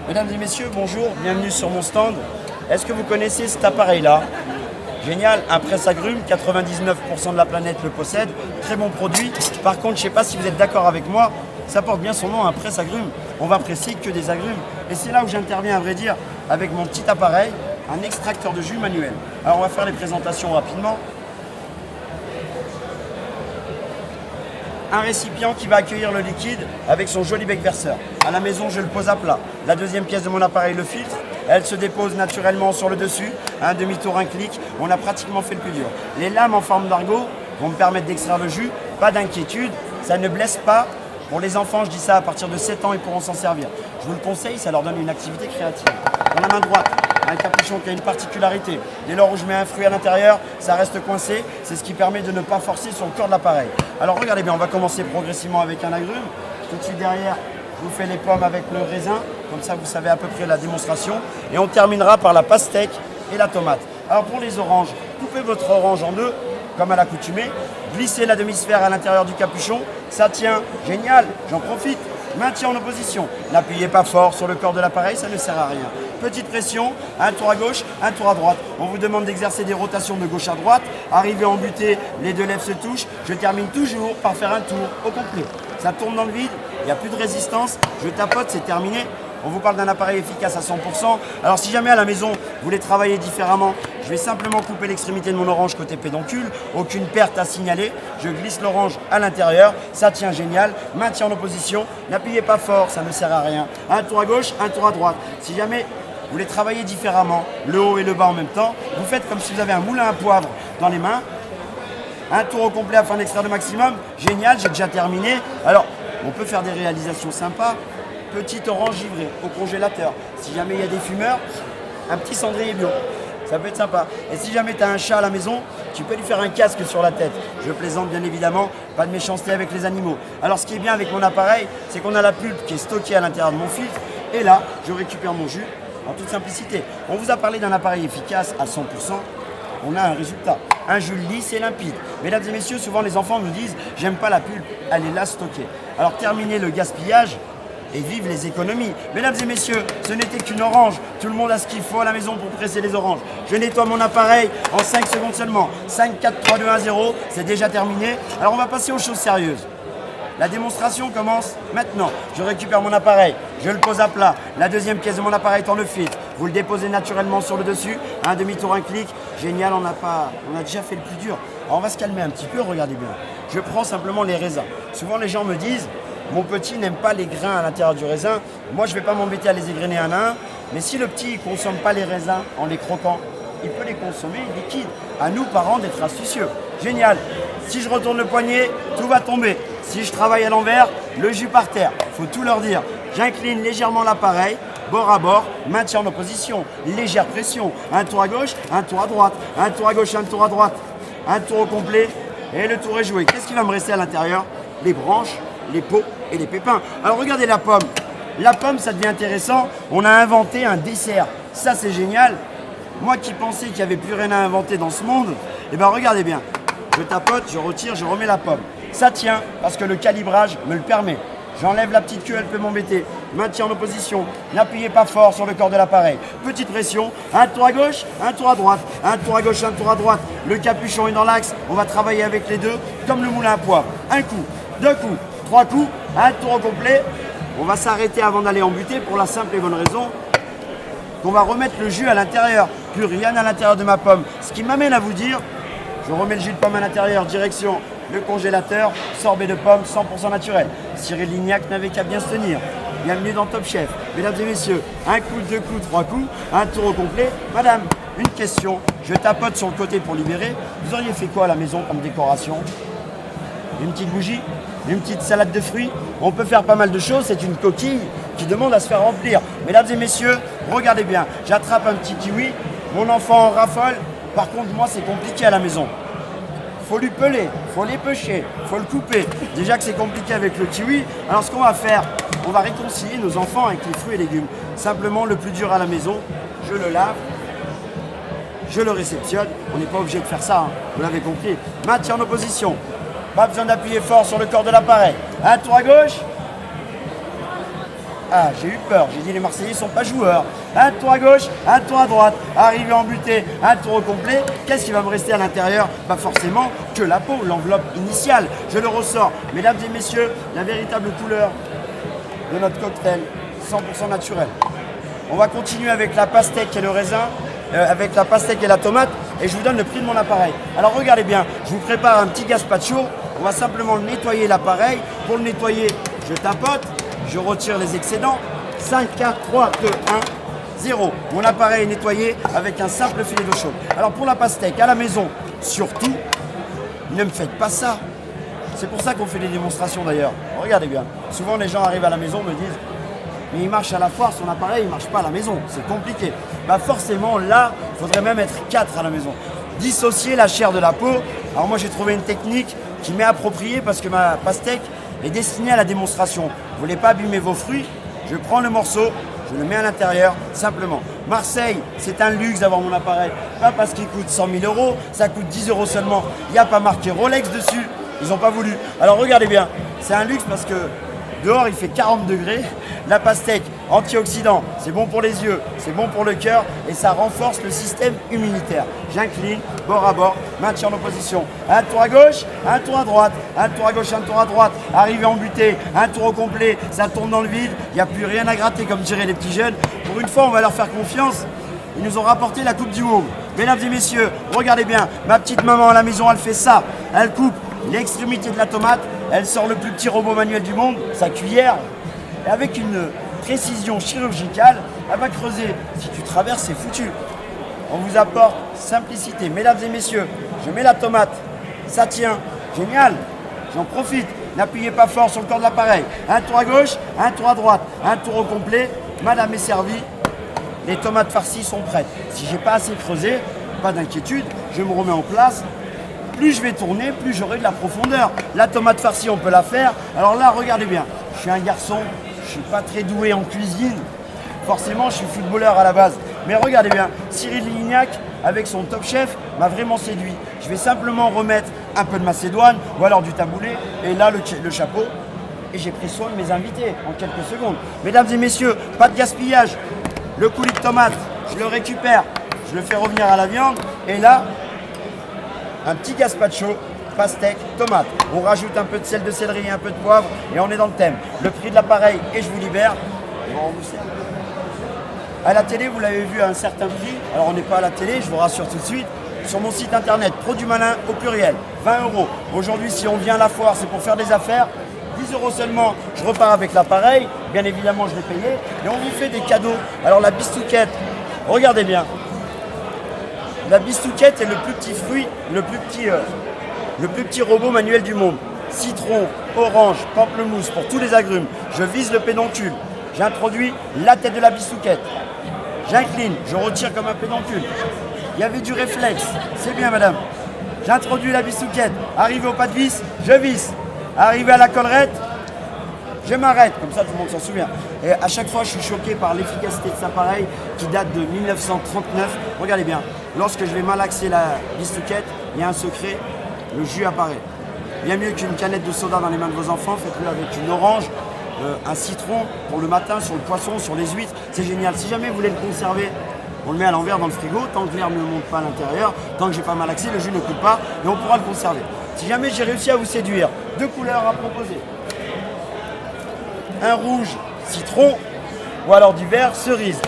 Mesdames et messieurs, bonjour, bienvenue sur mon stand. Est-ce que vous connaissez cet appareil-là? Génial, un presse-agrumes, 99% de la planète le possède, très bon produit. Par contre, je ne sais pas si vous êtes d'accord avec moi, ça porte bien son nom, un presse-agrumes. On va presser que des agrumes. Et c'est là où j'interviens, à vrai dire, avec mon petit appareil, un extracteur de jus manuel. Alors on va faire les présentations rapidement. Un récipient qui va accueillir le liquide avec son joli bec verseur. À la maison, je le pose à plat. La deuxième pièce de mon appareil, le filtre, elle se dépose naturellement sur le dessus. Un demi-tour, un clic, on a pratiquement fait le plus dur. Les lames en forme d'argot vont me permettre d'extraire le jus. Pas d'inquiétude, ça ne blesse pas. Pour les enfants, je dis ça, à partir de 7 ans, ils pourront s'en servir. Je vous le conseille, ça leur donne une activité créative. Dans la main droite, un capuchon qui a une particularité. Dès lors où je mets un fruit à l'intérieur, ça reste coincé. C'est ce qui permet de ne pas forcer sur le corps de l'appareil. Alors regardez bien, on va commencer progressivement avec un agrume. Tout de suite derrière, je vous fais les pommes avec le raisin. Comme ça, vous savez à peu près la démonstration. Et on terminera par la pastèque et la tomate. Alors pour les oranges, coupez votre orange en deux, comme à l'accoutumée. Glissez la demi-sphère à l'intérieur du capuchon. Ça tient, génial, j'en profite. Maintien en opposition. N'appuyez pas fort sur le corps de l'appareil, ça ne sert à rien. Petite pression, un tour à gauche, un tour à droite. On vous demande d'exercer des rotations de gauche à droite. Arrivé en butée, les deux lèvres se touchent. Je termine toujours par faire un tour au complet. Ça tourne dans le vide, il n'y a plus de résistance. Je tapote, c'est terminé. On vous parle d'un appareil efficace à 100%. Alors si jamais à la maison, vous voulez travailler différemment, je vais simplement couper l'extrémité de mon orange côté pédoncule. Aucune perte à signaler. Je glisse l'orange à l'intérieur. Ça tient génial. Maintien en opposition. N'appuyez pas fort, ça ne sert à rien. Un tour à gauche, un tour à droite. Si jamais vous voulez travailler différemment, le haut et le bas en même temps, vous faites comme si vous avez un moulin à poivre dans les mains. Un tour au complet afin d'extraire le maximum. Génial, j'ai déjà terminé. Alors, on peut faire des réalisations sympas. Petit orange givré au congélateur. Si jamais il y a des fumeurs, un petit cendrier bio. Ça peut être sympa. Et si jamais tu as un chat à la maison, tu peux lui faire un casque sur la tête. Je plaisante bien évidemment, pas de méchanceté avec les animaux. Alors ce qui est bien avec mon appareil, c'est qu'on a la pulpe qui est stockée à l'intérieur de mon filtre. Et là, je récupère mon jus en toute simplicité. On vous a parlé d'un appareil efficace à 100%. On a un résultat. Un jus lisse et limpide. Mesdames et messieurs, souvent les enfants nous disent « j'aime pas la pulpe, elle est là stockée ». Alors terminez le gaspillage et vive les économies. Mesdames et messieurs, ce n'était qu'une orange. Tout le monde a ce qu'il faut à la maison pour presser les oranges. Je nettoie mon appareil en 5 secondes seulement. 5, 4, 3, 2, 1, 0, c'est déjà terminé. Alors on va passer aux choses sérieuses. La démonstration commence maintenant. Je récupère mon appareil, je le pose à plat. La deuxième pièce de mon appareil étant le filtre. Vous le déposez naturellement sur le dessus. Un demi-tour, un clic. Génial, on a déjà fait le plus dur. Alors on va se calmer un petit peu, regardez bien. Je prends simplement les raisins. Souvent les gens me disent « mon petit n'aime pas les grains à l'intérieur du raisin ». Moi je ne vais pas m'embêter à les égrener un à un. Mais si le petit ne consomme pas les raisins en les croquant, il peut les consommer liquides. À nous, parents, d'être astucieux. Génial. Si je retourne le poignet, tout va tomber. Si je travaille à l'envers, le jus par terre. Il faut tout leur dire. J'incline légèrement l'appareil, bord à bord, maintien en opposition, légère pression. Un tour à gauche, un tour à droite. Un tour à gauche, un tour à droite. Un tour au complet et le tour est joué. Qu'est-ce qui va me rester à l'intérieur? Les branches, les peaux et les pépins. Alors regardez la pomme. La pomme, ça devient intéressant. On a inventé un dessert. Ça, c'est génial. Moi qui pensais qu'il n'y avait plus rien à inventer dans ce monde, eh bien regardez bien. Je tapote, je retire, je remets la pomme. Ça tient parce que le calibrage me le permet. J'enlève la petite queue, elle peut m'embêter. Maintien en opposition. N'appuyez pas fort sur le corps de l'appareil. Petite pression. Un tour à gauche, un tour à droite. Un tour à gauche, un tour à droite. Le capuchon est dans l'axe. On va travailler avec les deux comme le moulin à poivre. Un coup, deux coups, trois coups. Un tour au complet. On va s'arrêter avant d'aller en butée pour la simple et bonne raison qu'on va remettre le jus à l'intérieur. Plus rien à l'intérieur de ma pomme. Ce qui m'amène à vous dire, je remets le jus de pomme à l'intérieur, direction le congélateur, sorbet de pomme 100% naturel. Cyril Lignac n'avait qu'à bien se tenir. Bienvenue dans Top Chef. Mesdames et messieurs, un coup, deux coups, trois coups, un tour au complet. Madame, une question. Je tapote sur le côté pour libérer. Vous auriez fait quoi à la maison comme décoration? Une petite bougie? Une petite salade de fruits? On peut faire pas mal de choses. C'est une coquille qui demande à se faire remplir. Mesdames et messieurs, regardez bien. J'attrape un petit kiwi. Mon enfant en raffole. Par contre, moi, c'est compliqué à la maison. Faut lui peler, faut l'épêcher, faut le couper. Déjà que c'est compliqué avec le kiwi. Alors ce qu'on va faire, on va réconcilier nos enfants avec les fruits et légumes. Simplement, le plus dur à la maison, je le lave, je le réceptionne. On n'est pas obligé de faire ça, hein. Vous l'avez compris. Maintien en opposition. Pas besoin d'appuyer fort sur le corps de l'appareil. Un tour à gauche. Ah, j'ai eu peur, j'ai dit les Marseillais ne sont pas joueurs. Un tour à gauche, un tour à droite, arrivé en butée, un tour au complet. Qu'est-ce qui va me rester à l'intérieur? Bah forcément que la peau, l'enveloppe initiale. Je le ressors. Mesdames et messieurs, la véritable couleur de notre cocktail, 100% naturel. On va continuer avec la pastèque et le raisin, avec la pastèque et la tomate, et je vous donne le prix de mon appareil. Alors regardez bien, je vous prépare un petit gazpacho. On va simplement nettoyer l'appareil. Pour le nettoyer, je tapote, je retire les excédents. 5, 4, 3, 2, 1, 0. Mon appareil est nettoyé avec un simple filet d'eau chaude. Alors pour la pastèque, à la maison, surtout, ne me faites pas ça. C'est pour ça qu'on fait des démonstrations d'ailleurs. Regardez bien. Souvent les gens arrivent à la maison et me disent « Mais il marche à la foire, son appareil, il ne marche pas à la maison. C'est compliqué. » Bah forcément, là, il faudrait même être 4 à la maison. Dissocier la chair de la peau. Alors moi, j'ai trouvé une technique qui m'est appropriée parce que ma pastèque est destinée à la démonstration. Vous ne voulez pas abîmer vos fruits? Je prends le morceau, je le mets à l'intérieur, simplement. Marseille, c'est un luxe d'avoir mon appareil. Pas parce qu'il coûte 100 000 €, ça coûte 10 € seulement. Il n'y a pas marqué Rolex dessus. Ils n'ont pas voulu. Alors regardez bien, c'est un luxe parce que dehors il fait 40 degrés. La pastèque, antioxydant, c'est bon pour les yeux, c'est bon pour le cœur et ça renforce le système immunitaire. J'incline, bord à bord, maintien en opposition. Un tour à gauche, un tour à droite, un tour à gauche, un tour à droite. Arrivé en butée, un tour au complet, ça tourne dans le vide. Il n'y a plus rien à gratter comme diraient les petits jeunes. Pour une fois, on va leur faire confiance. Ils nous ont rapporté la Coupe du Monde. Mesdames et messieurs, regardez bien, ma petite maman à la maison, elle fait ça. Elle coupe l'extrémité de la tomate, elle sort le plus petit robot manuel du monde, sa cuillère, et avec une précision chirurgicale, elle va creuser. Si tu traverses, c'est foutu. On vous apporte simplicité. Mesdames et messieurs, je mets la tomate, ça tient, génial, j'en profite. N'appuyez pas fort sur le corps de l'appareil. Un tour à gauche, un tour à droite, un tour au complet. Madame est servie, les tomates farcies sont prêtes. Si j'ai pas assez creusé, pas d'inquiétude, je me remets en place. Plus je vais tourner, plus j'aurai de la profondeur. La tomate farcie, on peut la faire. Alors là, regardez bien, je suis un garçon, je ne suis pas très doué en cuisine. Forcément, je suis footballeur à la base. Mais regardez bien, Cyril Lignac, avec son Top Chef, m'a vraiment séduit. Je vais simplement remettre un peu de macédoine ou alors du taboulé. Et là, le chapeau. Et j'ai pris soin de mes invités en quelques secondes. Mesdames et messieurs, pas de gaspillage. Le coulis de tomate, je le récupère, je le fais revenir à la viande. Et là, un petit gazpacho, pastèque, tomate. On rajoute un peu de sel de céleri et un peu de poivre et on est dans le thème. Le prix de l'appareil et je vous libère. À la télé, vous l'avez vu à un certain prix. Alors on n'est pas à la télé, je vous rassure tout de suite. Sur mon site internet, Produits Malins au pluriel, 20 €. Aujourd'hui, si on vient à la foire, c'est pour faire des affaires. 10 € seulement, je repars avec l'appareil. Bien évidemment, je l'ai payé. Et on vous fait des cadeaux. Alors la bistouquette, regardez bien. La bistouquette est le plus petit fruit, le plus petit robot manuel du monde. Citron, orange, pamplemousse pour tous les agrumes. Je vise le pédoncule. J'introduis la tête de la bistouquette. J'incline, je retire comme un pédoncule. Il y avait du réflexe. C'est bien, madame. J'introduis la bistouquette. Arrivé au pas de vis, je visse. Arrivé à la collerette, je m'arrête. Comme ça, tout le monde s'en souvient. Et à chaque fois, je suis choqué par l'efficacité de cet appareil qui date de 1939. Regardez bien. Lorsque je vais malaxer la bistouquette, il y a un secret, le jus apparaît. Bien mieux qu'une canette de soda dans les mains de vos enfants, faites-le avec une orange, un citron pour le matin, sur le poisson, sur les huîtres. C'est génial. Si jamais vous voulez le conserver, on le met à l'envers dans le frigo. Tant que l'air ne monte pas à l'intérieur, tant que j'ai pas malaxé, le jus ne coule pas et on pourra le conserver. Si jamais j'ai réussi à vous séduire, 2 couleurs à proposer. Un rouge citron ou alors du vert cerise.